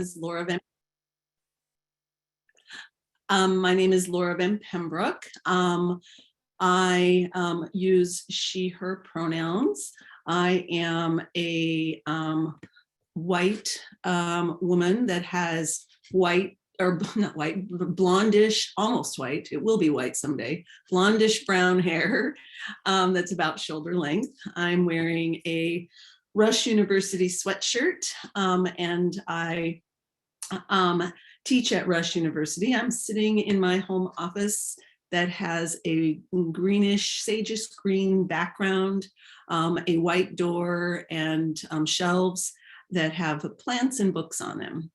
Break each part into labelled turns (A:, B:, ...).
A: is Laura Van. My name is Laura Van Pembroke. I use she, her pronouns. I am a white woman that has white, or not white, blondish, almost white, it will be white someday, blondish brown hair that's about shoulder length. I'm wearing a Rush University sweatshirt and I teach at Rush University. I'm sitting in my home office that has a greenish, sagest green background, a white door, and shelves that have plants and books on them.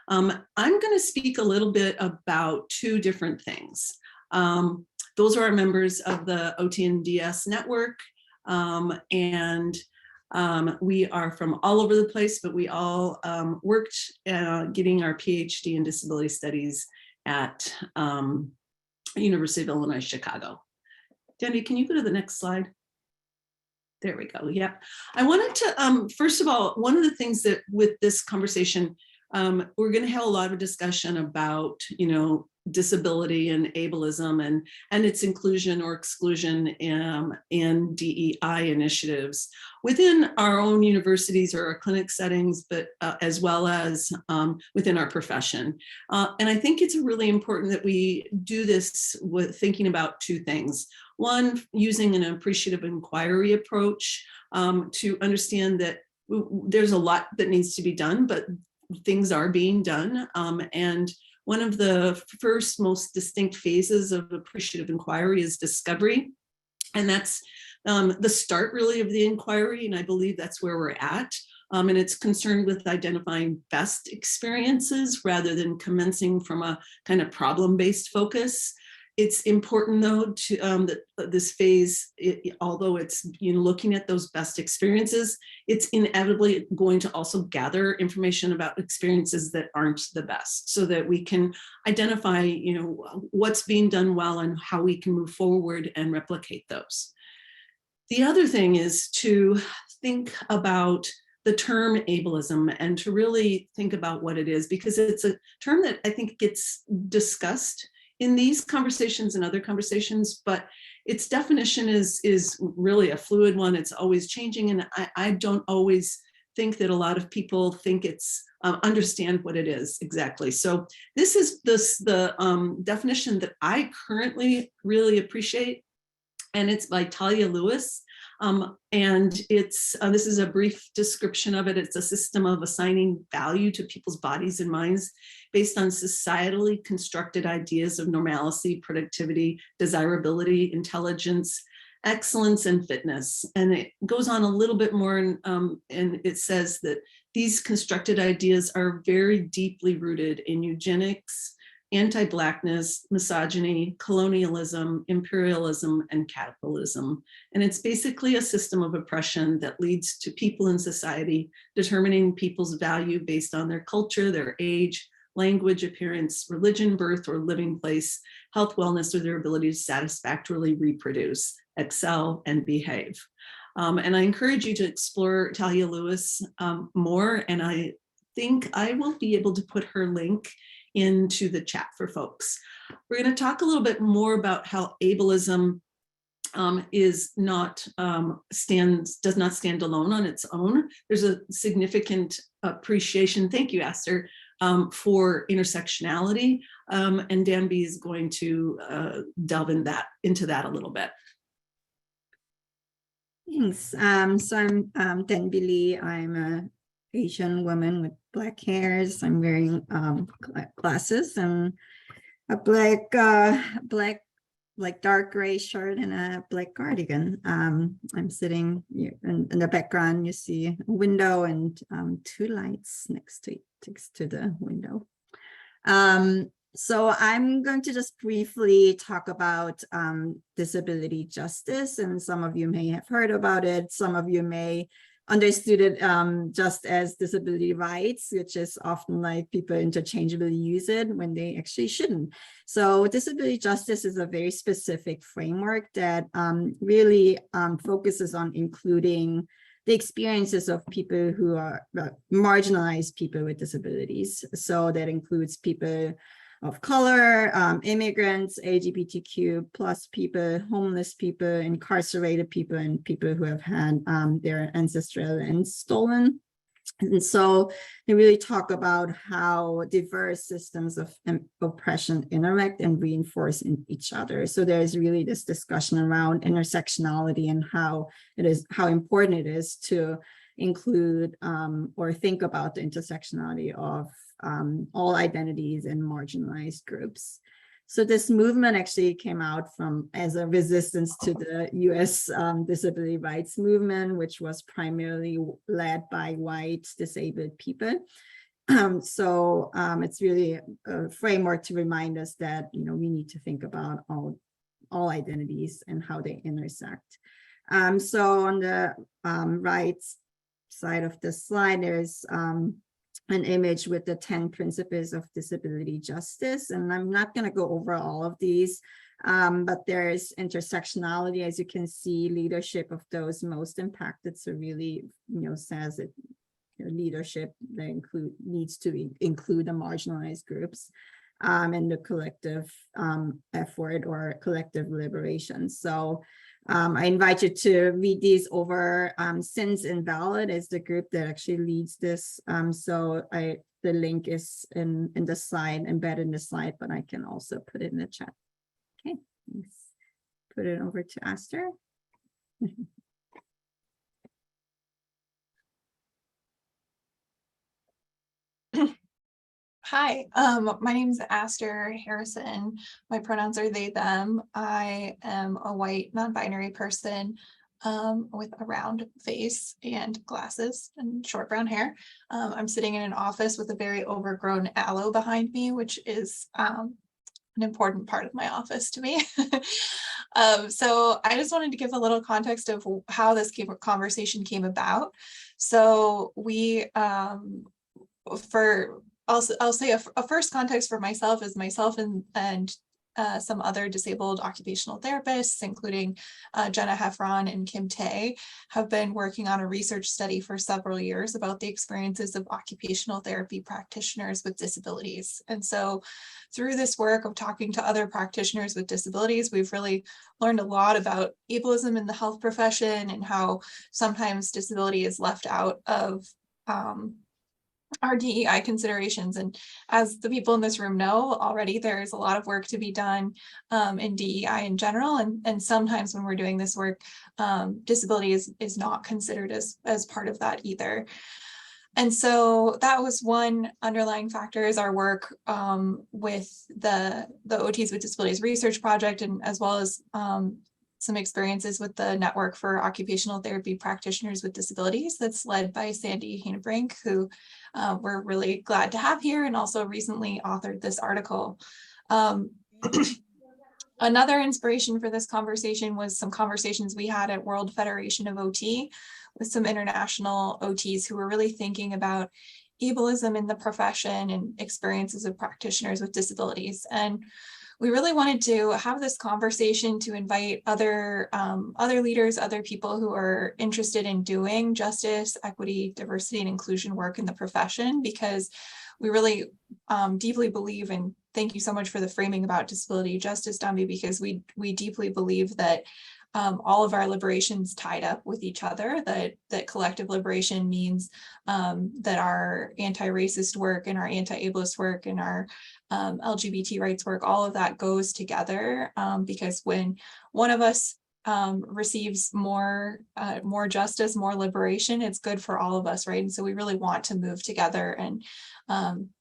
A: I'm going to speak a little bit about two different things. Those are our members of the OTNDS network, and we are from all over the place, but we all worked getting our PhD in disability studies at University of Illinois, Chicago. Dandy, can you go to the next slide? There we go. Yeah. I wanted to, first of all, one of the things that with this conversation, we're going to have a lot of discussion about, disability and ableism and its inclusion or exclusion in DEI initiatives within our own universities or our clinic settings, but as well as within our profession. And I think it's really important that we do this with thinking about two things. One, using an appreciative inquiry approach to understand that there's a lot that needs to be done, but things are being done. And one of the first most distinct phases of appreciative inquiry is discovery. And that's the start really of the inquiry. And I believe that's where we're at. And it's concerned with identifying best experiences rather than commencing from a kind of problem-based focus. It's important though to that this phase, although it's looking at those best experiences, it's inevitably going to also gather information about experiences that aren't the best, so that we can identify what's being done well and how we can move forward and replicate those. The other thing is to think about the term ableism and to really think about what it is, because it's a term that I think gets discussed in these conversations and other conversations, but its definition is really a fluid one. It's always changing, and I don't always think that a lot of people think it's understand what it is exactly. So this is the definition that I currently really appreciate, and it's by Talia Lewis. And it's this is a brief description of it. It's a system of assigning value to people's bodies and minds based on societally constructed ideas of normalcy, productivity, desirability, intelligence, excellence, and fitness. And it goes on a little bit more, and it says that these constructed ideas are very deeply rooted in eugenics, anti-Blackness, misogyny, colonialism, imperialism, and capitalism. And it's basically a system of oppression that leads to people in society determining people's value based on their culture, their age, language, appearance, religion, birth, or living place, health, wellness, or their ability to satisfactorily reproduce, excel, and behave. And I encourage you to explore Talia Lewis more, and I think I will be able to put her link into the chat for folks. We're going to talk a little bit more about how ableism does not stand alone on its own. There's a significant appreciation, thank you, Esther, for intersectionality, and Danby is going to delve into that a little bit.
B: Thanks. So I'm Danby Lee. I'm an Asian woman with black hairs. I'm wearing glasses and a black dark gray shirt and a black cardigan. I'm sitting in the background. You see a window and two lights next to the window. So I'm going to just briefly talk about disability justice, and some of you may have heard about it. Some of you may understood it just as disability rights, which is often like people interchangeably use it when they actually shouldn't. So disability justice is a very specific framework that really focuses on including the experiences of people who are marginalized people with disabilities. So that includes people of color, immigrants, LGBTQ plus people, homeless people, incarcerated people, and people who have had their ancestral lands stolen. And so they really talk about how diverse systems of oppression interact and reinforce in each other. So there's really this discussion around intersectionality and how important it is to include or think about the intersectionality of all identities and marginalized groups. So this movement actually came out as a resistance to the US disability rights movement, which was primarily led by white disabled people. It's really a framework to remind us that, you know, we need to think about all identities and how they intersect. So on the right side of the slide, there's an image with the 10 principles of disability justice. And I'm not going to go over all of these, but there's intersectionality, as you can see, leadership of those most impacted. So really, you know, says that leadership that needs to include the marginalized groups and the collective effort or collective liberation. So I invite you to read these over. Sins Invalid is the group that actually leads this. The link is in the slide, embedded in the slide, but I can also put it in the chat. Okay, thanks. Put it over to Aster.
C: Hi, my name is Aster Harrison. My pronouns are they, them. I am a white non-binary person with a round face and glasses and short brown hair. I'm sitting in an office with a very overgrown aloe behind me, which is an important part of my office to me. So I just wanted to give a little context of how this conversation came about. So I'll say a first context for myself is myself and some other disabled occupational therapists, including Jenna Heffron and Kim Tay, have been working on a research study for several years about the experiences of occupational therapy practitioners with disabilities. And so through this work of talking to other practitioners with disabilities, we've really learned a lot about ableism in the health profession and how sometimes disability is left out of our DEI considerations. And as the people in this room know already, there's a lot of work to be done in DEI in general. And sometimes when we're doing this work, disability is not considered as part of that either. And so that was one underlying factor, is our work with the OTs with Disabilities Research Project, and as well as some experiences with the Network for Occupational Therapy Practitioners with Disabilities that's led by Sandy Hanebrink, who we're really glad to have here, and also recently authored this article. Another inspiration for this conversation was some conversations we had at World Federation of OT with some international OTs who were really thinking about ableism in the profession and experiences of practitioners with disabilities. And we really wanted to have this conversation to invite other leaders, other people who are interested in doing justice, equity, diversity, and inclusion work in the profession, because we really deeply believe, and thank you so much for the framing about disability justice, Dambi, because we deeply believe that all of our liberations tied up with each other, that collective liberation means that our anti-racist work and our anti-ableist work and our LGBT rights work, all of that goes together, because when one of us receives more justice, more liberation, it's good for all of us, right? And so we really want to move together and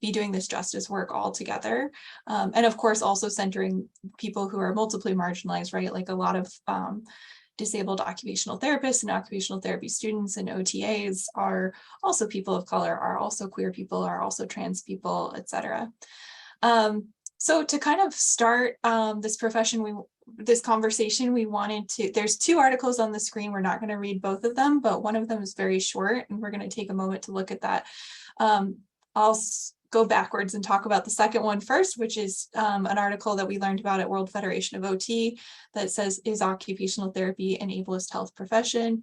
C: be doing this justice work all together. And of course, also centering people who are multiply marginalized, right? Like a lot of disabled occupational therapists and occupational therapy students and OTAs are also people of color, are also queer people, are also trans people, et cetera. So to kind of start this conversation, we wanted to, there's two articles on the screen. We're not going to read both of them, but one of them is very short, and we're going to take a moment to look at that. I'll go backwards and talk about the second one first, which is an article that we learned about at World Federation of OT that says, "Is occupational therapy an ableist health profession?"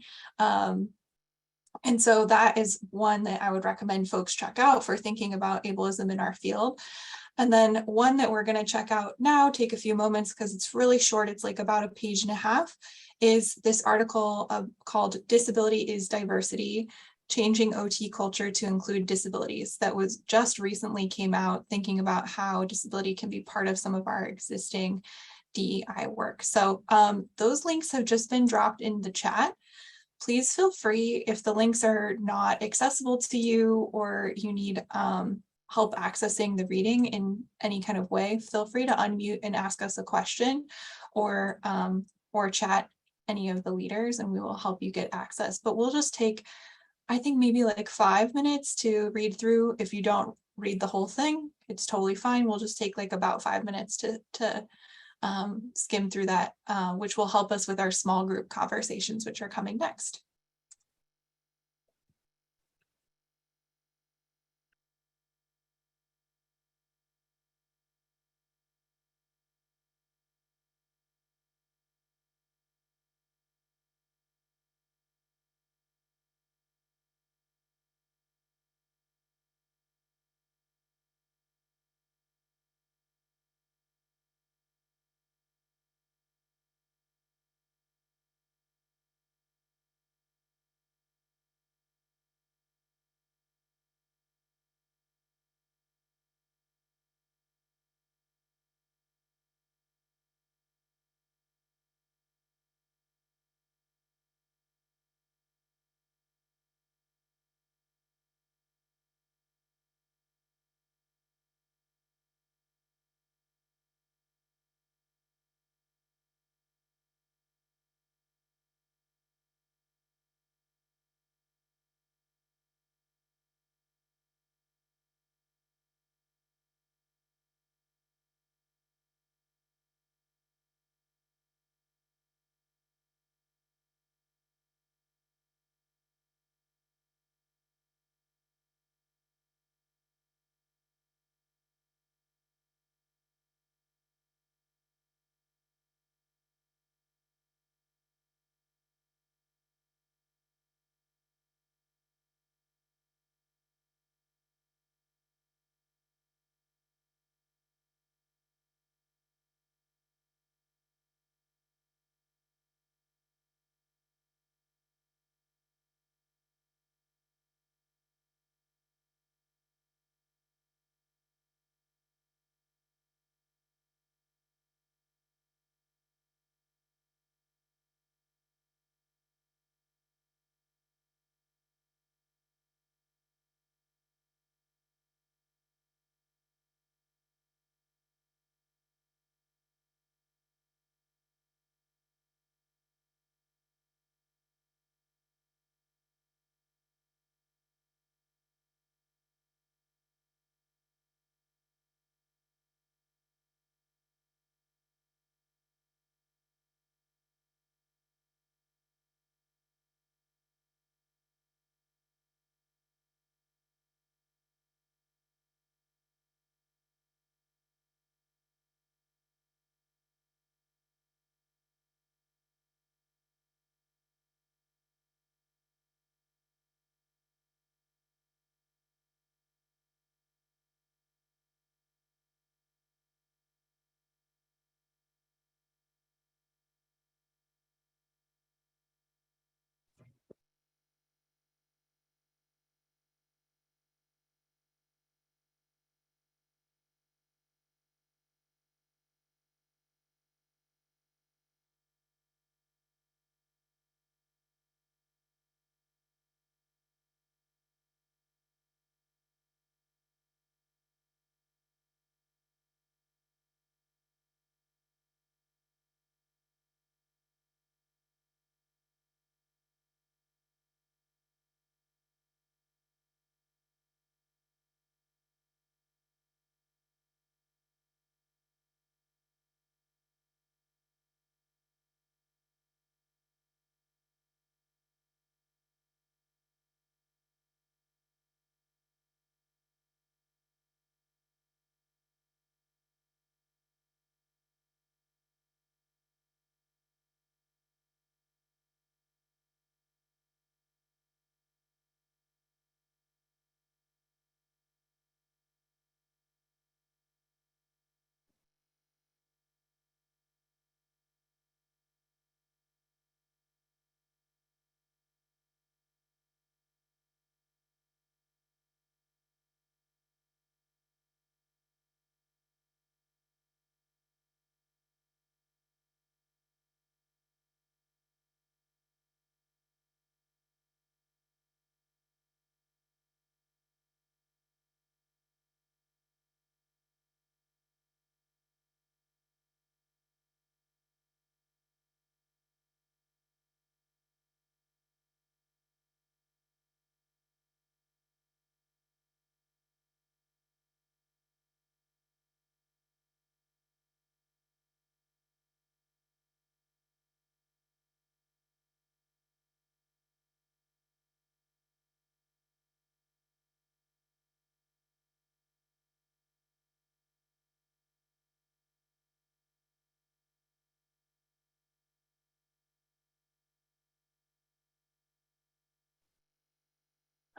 C: And so that is one that I would recommend folks check out for thinking about ableism in our field. And then one that we're going to check out now, take a few moments because it's really short, it's like about a page and a half, is this article called Disability is Diversity, Changing OT Culture to Include Disabilities, that was just recently came out, thinking about how disability can be part of some of our existing DEI work. So those links have just been dropped in the chat. Please feel free, if the links are not accessible to you or you need help accessing the reading in any kind of way, feel free to unmute and ask us a question or chat any of the leaders and we will help you get access. But we'll just take, I think maybe like 5 minutes to read through. If you don't read the whole thing, it's totally fine. We'll just take like about 5 minutes to skim through that, which will help us with our small group conversations, which are coming next.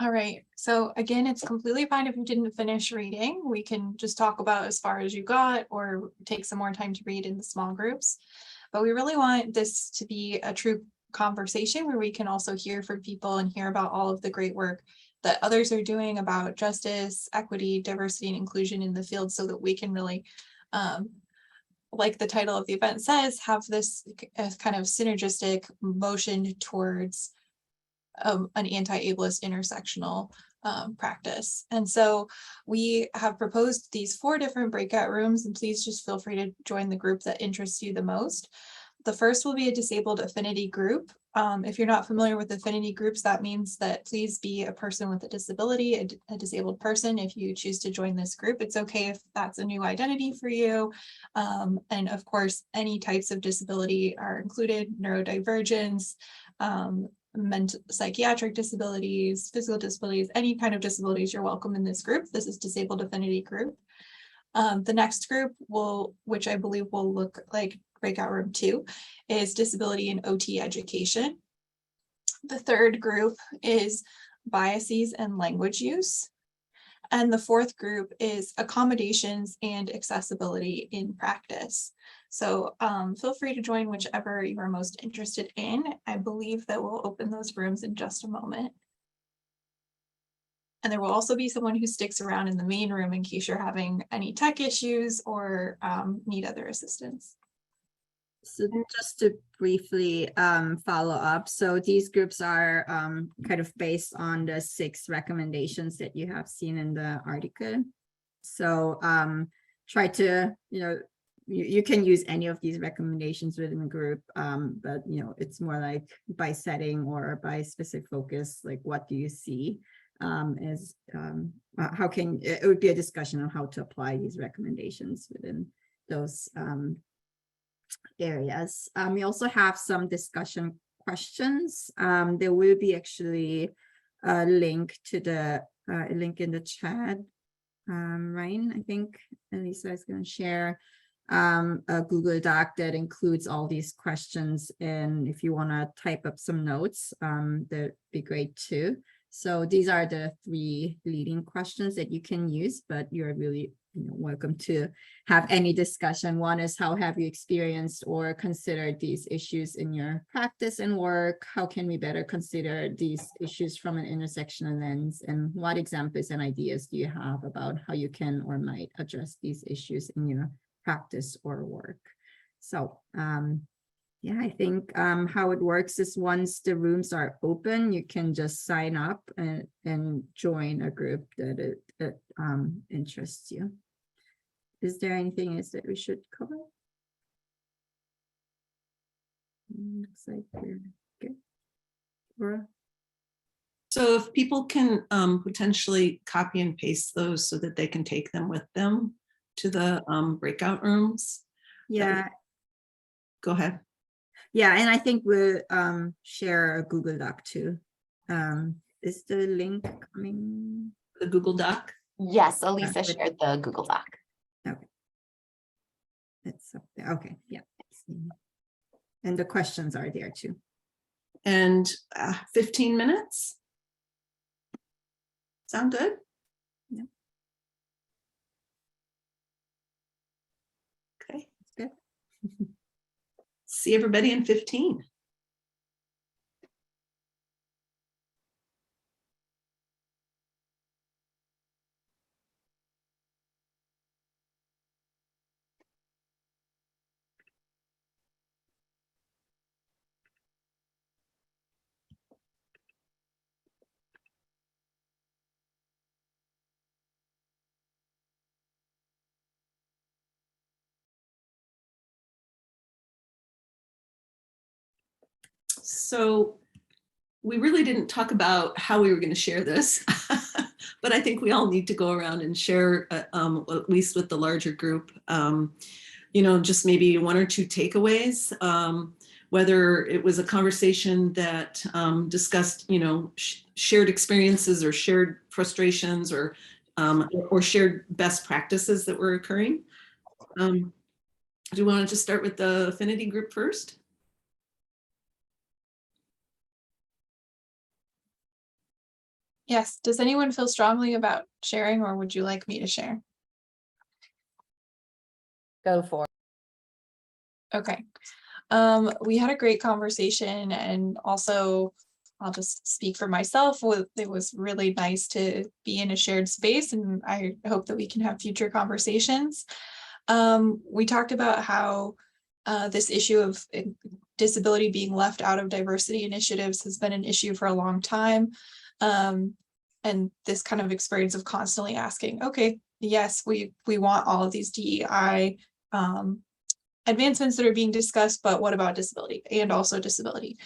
C: All right, so again, it's completely fine if you didn't finish reading. We can just talk about as far as you got or take some more time to read in the small groups. But we really want this to be a true conversation where we can also hear from people and hear about all of the great work that others are doing about justice, equity, diversity, and inclusion in the field so that we can really, like the title of the event says, have this kind of synergistic motion towards an anti-ableist intersectional practice. And so we have proposed these 4 different breakout rooms, and please just feel free to join the group that interests you the most. The first will be a disabled affinity group. If you're not familiar with affinity groups, that means that please be a person with a disability, a disabled person. If you choose to join this group, it's okay if that's a new identity for you. And of course, any types of disability are included: neurodivergence, mental psychiatric disabilities, physical disabilities, any kind of disabilities, you're welcome in this group. This is disabled affinity group. The next group which I believe will look like breakout room 2, is disability and OT education. The third group is biases and language use. And the fourth group is accommodations and accessibility in practice. So feel free to join whichever you are most interested in. I believe that we'll open those rooms in just a moment. And there will also be someone who sticks around in the main room in case you're having any tech issues or need other assistance.
B: So just to briefly follow up, so these groups are kind of based on the 6 recommendations that you have seen in the article. So try to, you can use any of these recommendations within the group, but it's more like by setting or by specific focus, like what do you see how can it would be a discussion on how to apply these recommendations within those areas. We also have some discussion questions. There will be actually a link to the link in the chat. Ryan, I think Elisa is going to share a Google Doc that includes all these questions, and if you want to type up some notes, that'd be great too. So these are the 3 leading questions that you can use, but you're really welcome to have any discussion. One is, how have you experienced or considered these issues in your practice and work? How can we better consider these issues from an intersectional lens? And what examples and ideas do you have about how you can or might address these issues in your practice or work? So yeah, I think how it works is once the rooms are open, you can just sign up and join a group that interests you. Is there anything else that we should cover? Looks like we're good. Laura?
A: So if people can potentially copy and paste those so that they can take them with them to the breakout rooms.
B: Yeah.
A: Go ahead.
B: Yeah, and I think we'll share a Google Doc too. Is the link coming?
A: The Google Doc?
D: Yes, Elisa shared the Google Doc.
B: Okay. It's up there. Okay, yeah. And the questions are there too.
A: And 15 minutes? Sound good?
B: Yeah.
A: Okay.
B: Good.
A: See everybody in 15. So we really didn't talk about how we were going to share this, but I think we all need to go around and share, at least with the larger group, just maybe 1 or 2 takeaways, whether it was a conversation that discussed, shared experiences or shared frustrations or shared best practices that were occurring. Do you want to just start with the affinity group first?
C: Yes, does anyone feel strongly about sharing, or would you like me to share?
D: Go for it.
C: Okay. We had a great conversation, and also I'll just speak for myself. It was really nice to be in a shared space, and I hope that we can have future conversations. We talked about how this issue of disability being left out of diversity initiatives has been an issue for a long time. And this kind of experience of constantly asking, okay, yes, we want all of these DEI advancements that are being discussed, but what about disability and also disability?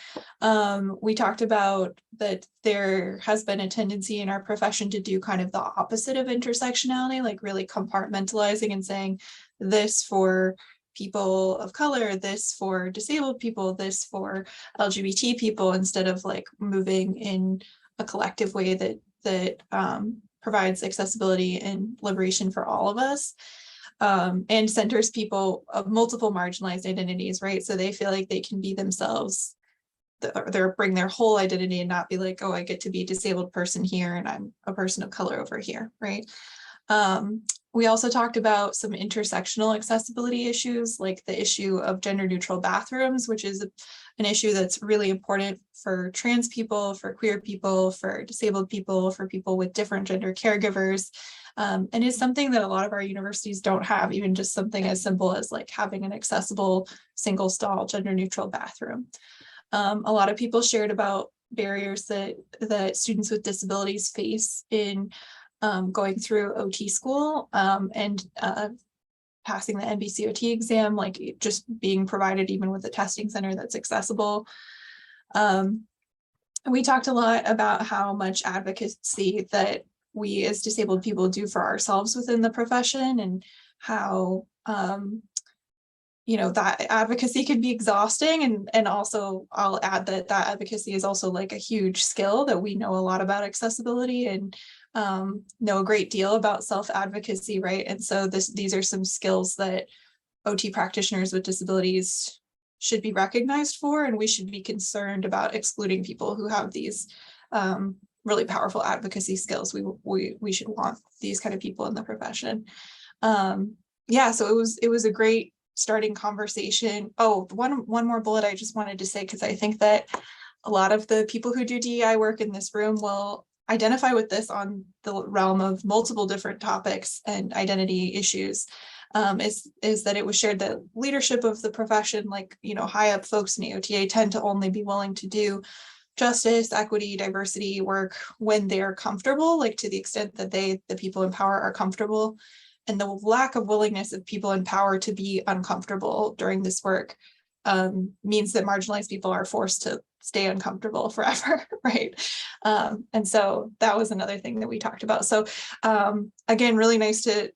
C: We talked about that there has been a tendency in our profession to do kind of the opposite of intersectionality, like really compartmentalizing and saying this for people of color, this for disabled people, this for LGBT people, instead of like moving in a collective way that provides accessibility and liberation for all of us. And centers people of multiple marginalized identities, right? So they feel like they can be themselves, bring their whole identity and not be like, oh, I get to be a disabled person here and I'm a person of color over here, right? We also talked about some intersectional accessibility issues, like the issue of gender neutral bathrooms, which is an issue that's really important for trans people, for queer people, for disabled people, for people with different gender caregivers. And is something that a lot of our universities don't have, even just something as simple as like having an accessible single stall gender neutral bathroom. A lot of people shared about barriers that students with disabilities face in going through OT school and passing the NBCOT exam, like just being provided even with a testing center that's accessible. We talked a lot about how much advocacy that we as disabled people do for ourselves within the profession, and how that advocacy can be exhausting, and also I'll add that advocacy is also like a huge skill, that we know a lot about accessibility and know a great deal about self-advocacy, right? And so these are some skills that OT practitioners with disabilities should be recognized for, and we should be concerned about excluding people who have these really powerful advocacy skills. We should want these kind of people in the profession. Yeah, so it was a great starting conversation. Oh, one more bullet I just wanted to say, because I think that a lot of the people who do DEI work in this room will identify with this on the realm of multiple different topics and identity issues. Is that it was shared that leadership of the profession, like, high up folks in AOTA tend to only be willing to do justice, equity, diversity work when they're comfortable, like to the extent that the people in power are comfortable. And the lack of willingness of people in power to be uncomfortable during this work means that marginalized people are forced to stay uncomfortable forever, right? And so that was another thing that we talked about. So again, really nice to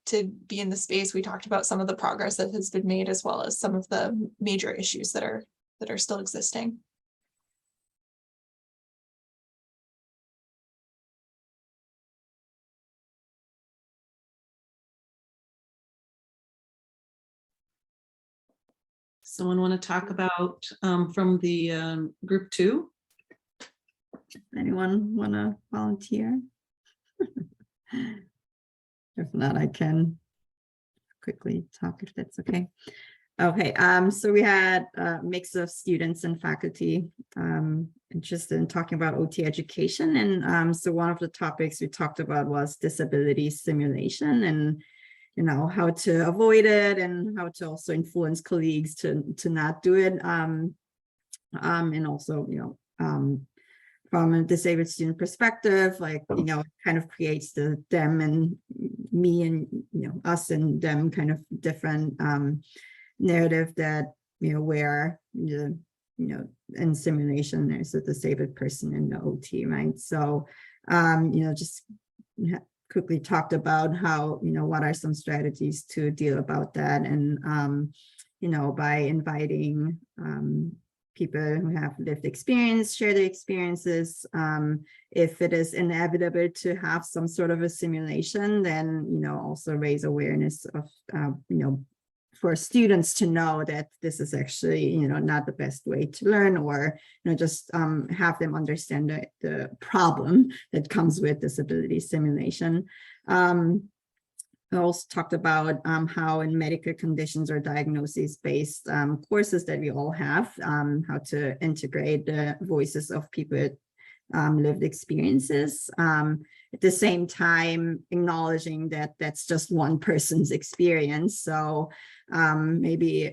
C: be in the space. We talked about some of the progress that has been made, as well as some of the major issues that are still existing.
A: Someone want to talk about from the group 2?
B: Anyone want to volunteer? If not, I can quickly talk if that's okay. Okay, so we had a mix of students and faculty interested in talking about OT education. And so one of the topics we talked about was disability simulation, and how to avoid it, and how to also influence colleagues to not do it. And also, from a disabled student perspective, like, it kind of creates the them and me and, us and them kind of different narrative that, where in simulation, there's a disabled person in the OT, right? So, just quickly talked about how, what are some strategies to deal about that. And, by inviting people who have lived experience, share their experiences. If it is inevitable to have some sort of a simulation, then, also raise awareness of, for students to know that this is actually, you know, not the best way to learn, or, you know, just have them understand the problem that comes with disability simulation. I also talked about how in medical conditions or diagnosis-based courses that we all have, how to integrate the voices of people with lived experiences. At the same time, acknowledging that that's just one person's experience. So maybe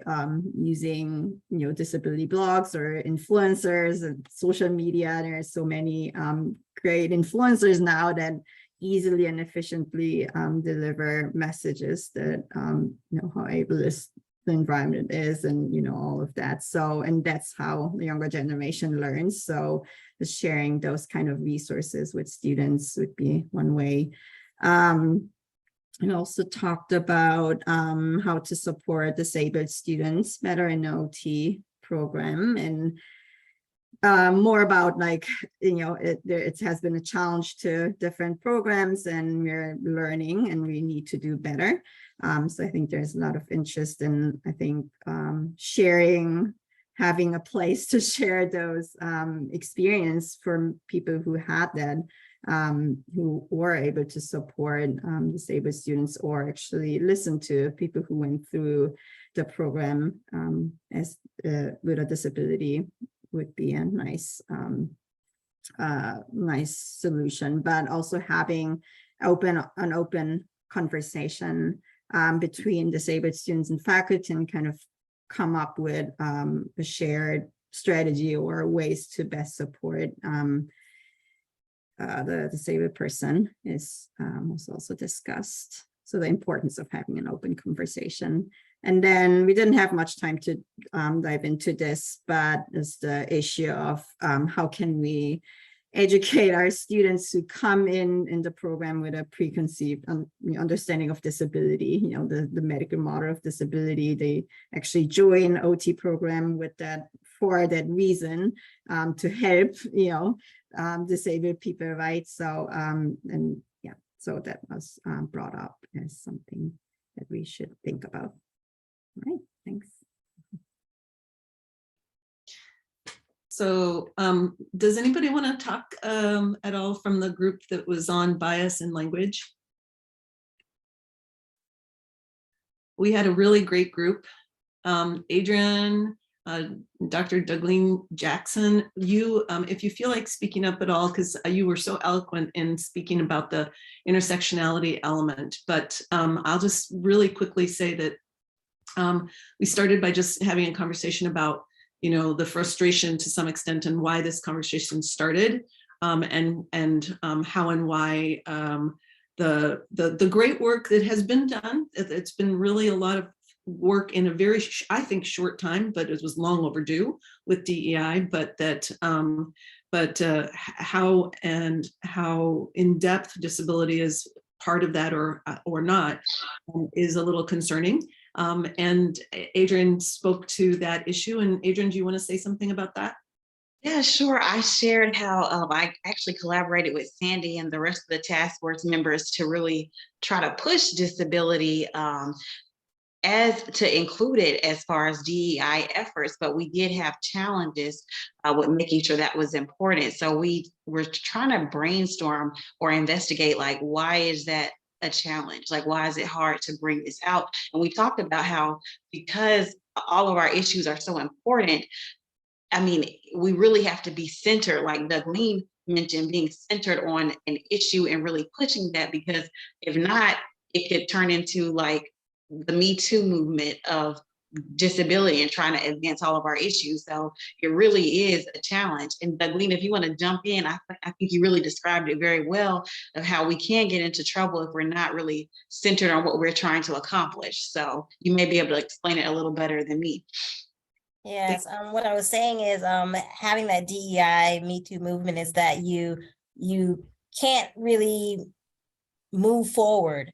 B: using, you know, disability blogs or influencers and social media. There are so many great influencers now that easily and efficiently deliver messages that, you know, how ableist the environment is, and, you know, all of that. So, and that's how the younger generation learns. So just sharing those kind of resources with students would be one way. And also talked about how to support disabled students better in the OT program, and more about, like, you know, it has been a challenge to different programs, and we're learning and we need to do better. So I think there's a lot of interest in, I think, sharing, having a place to share those experience from people who had that, who were able to support disabled students, or actually listen to people who went through the program as with a disability, would be a nice nice solution. But also having an open conversation between disabled students and faculty, and kind of come up with a shared strategy or ways to best support the disabled person was also discussed. So the importance of having an open conversation. And then we didn't have much time to dive into this, but it's the issue of how can we educate our students who come in the program with a preconceived understanding of disability, you know, the medical model of disability. They actually join OT program with that, for that reason, to help, you know, disabled people, right? So and yeah, so that was brought up as something that we should think about. All right, thanks.
A: So does anybody want to talk at all from the group that was on bias in language? We had a really great group. Adrian, Dr. Douglas Jackson, you, if you feel like speaking up at all, because you were so eloquent in speaking about the intersectionality element, but I'll just really quickly say that we started by just having a conversation about, you know, the frustration to some extent, and why this conversation started, and how and why the great work that has been done. It's been really a lot of work in a very, I think, short time, but it was long overdue with DEI. But that, how in-depth disability is part of that or not is a little concerning. And Adrian spoke to that issue. And Adrian, do you want to say something about that?
E: Yeah, sure. I shared how I actually collaborated with Sandy and the rest of the task force members to really try to push disability as to include it as far as DEI efforts, but we did have challenges with making sure that was important. So we were trying to brainstorm or investigate, like, why is that a challenge? Like, why is it hard to bring this out? And we talked about how, because all of our issues are so important, I mean, we really have to be centered, like Douglas mentioned, being centered on an issue and really pushing that, because if not, it could turn into like the Me Too movement of disability and trying to advance all of our issues. So it really is a challenge. And Douglas, if you want to jump in, I think you really described it very well, of how we can get into trouble if we're not really centered on what we're trying to accomplish. So you may be able to explain it a little better than me.
D: Yes, what I was saying is having that DEI Me Too movement is that you can't really move forward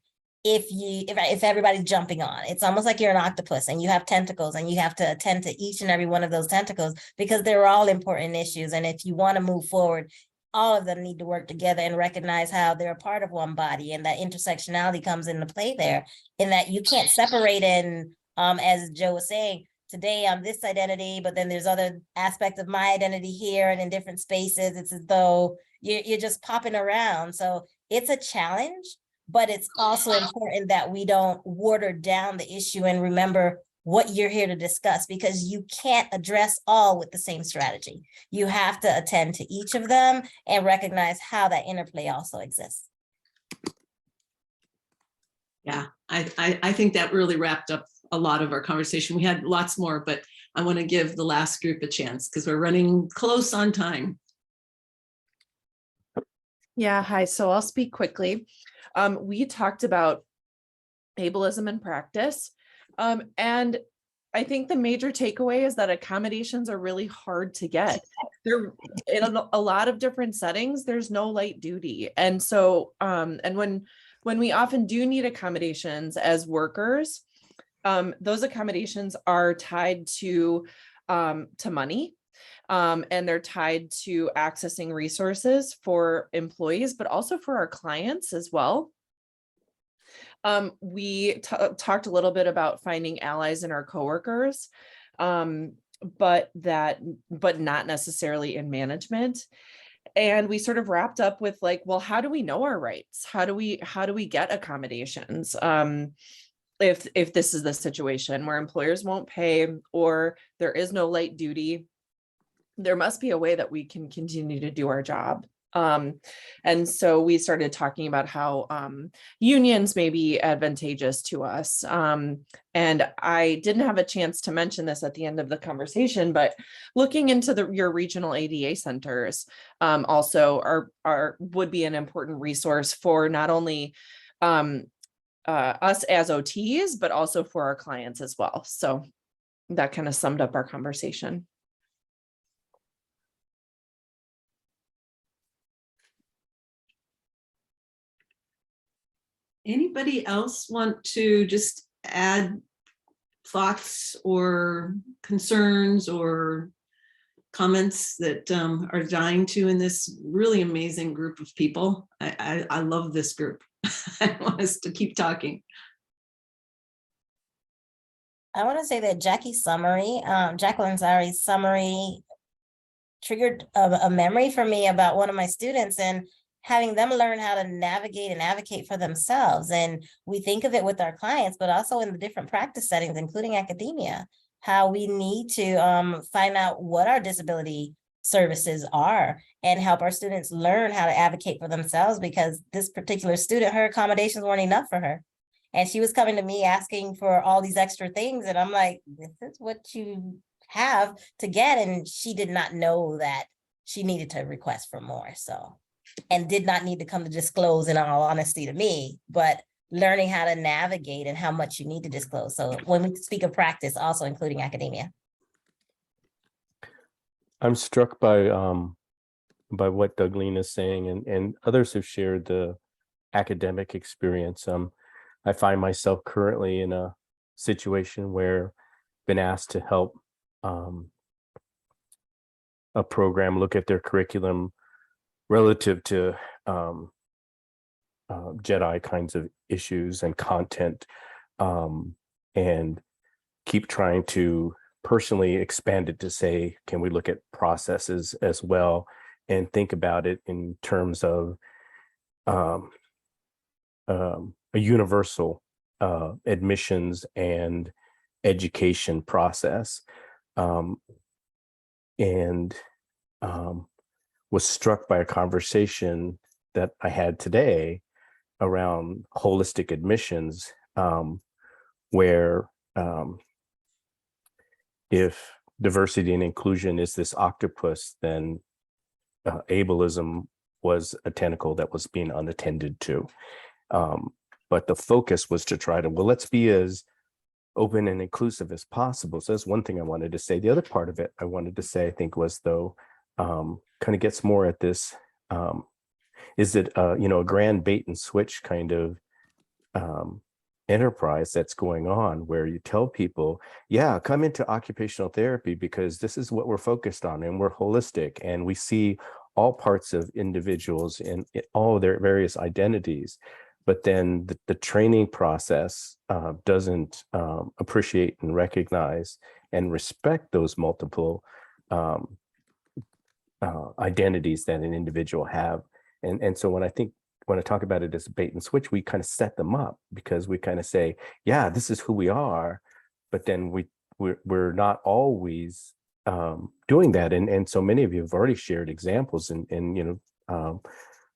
D: if everybody's jumping on. It's almost like you're an octopus and you have tentacles, and you have to attend to each and every one of those tentacles, because they're all important issues. And if you want to move forward, all of them need to work together and recognize how they're a part of one body, and that intersectionality comes into play there, in that you can't separate and As Joe was saying, today I'm this identity, but then there's other aspects of my identity here and in different spaces. It's as though you're just popping around. So it's a challenge, but it's also important that we don't water down the issue and remember what you're here to discuss, because you can't address all with the same strategy. You have to attend to each of them and recognize how that interplay also exists.
A: Yeah, I think that really wrapped up a lot of our conversation. We had lots more, but I want to give the last group a chance because we're running close on time.
F: Yeah, hi. So I'll speak quickly. We talked about ableism in practice. And I think the major takeaway is that accommodations are really hard to get. They're in a lot of different settings, there's no light duty. And so, and when we often do need accommodations as workers, those accommodations are tied to money. And they're tied to accessing resources for employees, but also for our clients as well. We talked a little bit about finding allies in our coworkers, but not necessarily in management. And we sort of wrapped up with like, well, how do we know our rights? How do we get accommodations? If this is the situation where employers won't pay or there is no light duty, there must be a way that we can continue to do our job. And so we started talking about how unions may be advantageous to us. And I didn't have a chance to mention this at the end of the conversation, but looking into your regional ADA centers also would be an important resource for not only us as OTs, but also for our clients as well. So that kind of summed up our conversation.
A: Anybody else want to just add thoughts or concerns or comments that are dying to in this really amazing group of people? I love this group. I want us to keep talking.
D: I want to say that Jacqueline's summary triggered a memory for me about one of my students and having them learn how to navigate and advocate for themselves. And we think of it with our clients, but also in the different practice settings, including academia, how we need to find out what our disability services are and help our students learn how to advocate for themselves, because this particular student, her accommodations weren't enough for her. And she was coming to me asking for all these extra things. And I'm like, this is what you have to get. And she did not know that she needed to request for more. So, and did not need to come to disclose, in all honesty, to me, but learning how to navigate and how much you need to disclose. So when we speak of practice, also including academia.
G: I'm struck by what Dougline is saying, and others have shared the academic experience. I find myself currently in a situation where I've been asked to help a program look at their curriculum relative to Jedi kinds of issues and content, and keep trying to personally expand it to say, can we look at processes as well and think about it in terms of a universal admissions and education process, and was struck by a conversation that I had today around holistic admissions, where if diversity and inclusion is this octopus, then ableism was a tentacle that was being unattended to. But the focus was to try to, well, let's be as open and inclusive as possible. So that's one thing I wanted to say. The other part of it I wanted to say, I think, was, though, kind of gets more at this, is it a grand bait and switch kind of enterprise that's going on, where you tell people, yeah, come into occupational therapy because this is what we're focused on, and we're holistic, and we see all parts of individuals and all their various identities. but then the training process doesn't appreciate and recognize and respect those multiple identities that an individual have. And so when I talk about it as a bait and switch, we kind of set them up, because we kind of say, yeah, this is who we are, but then we're not always doing that. And so many of you have already shared examples, and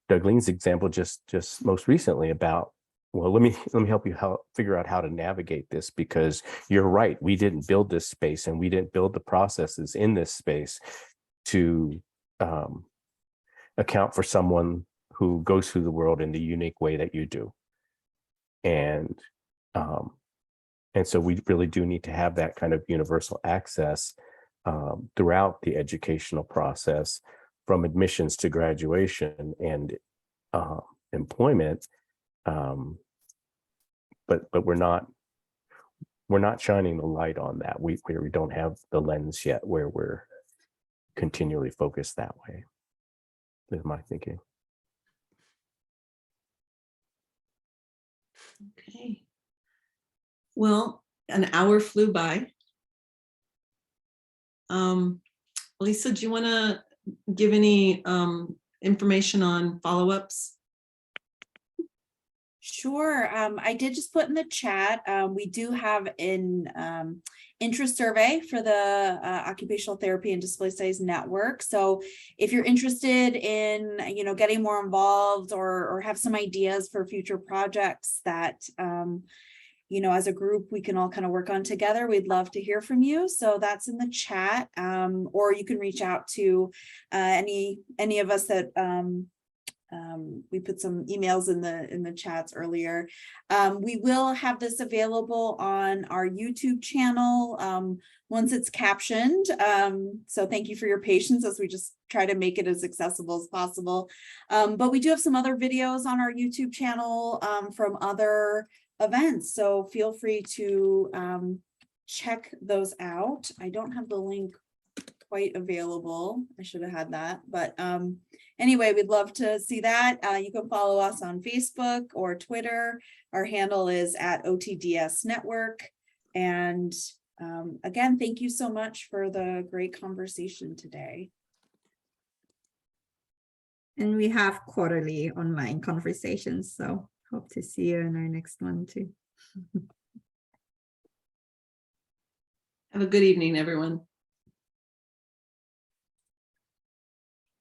G: Dougline's example just most recently about, well, let me help you figure out how to navigate this, because you're right, we didn't build this space, and we didn't build the processes in this space to account for someone who goes through the world in the unique way that you do. And so we really do need to have that kind of universal access throughout the educational process, from admissions to graduation and employment. But we're not shining the light on that. We don't have the lens yet where we're continually focused that way, is my thinking.
A: Okay. Well, an hour flew by. Lisa, do you want to give any information on follow-ups?
H: Sure. I did just put in the chat. We do have an interest survey for the Occupational Therapy and Disability Studies Network. So if you're interested in, getting more involved or have some ideas for future projects that, as a group, we can all kind of work on together, we'd love to hear from you. So that's in the chat, or you can reach out to any of us that we put some emails in the chats earlier. We will have this available on our YouTube channel once it's captioned. So thank you for your patience as we just try to make it as accessible as possible. But we do have some other videos on our YouTube channel from other events. So feel free to check those out. I don't have the link quite available. I should have had that, but anyway, we'd love to see that. You can follow us on Facebook or Twitter. Our handle is @OTDS Network. And again, thank you so much for the great conversation today.
B: And we have quarterly online conversations, so hope to see you in our next one too.
A: Have a good evening, everyone.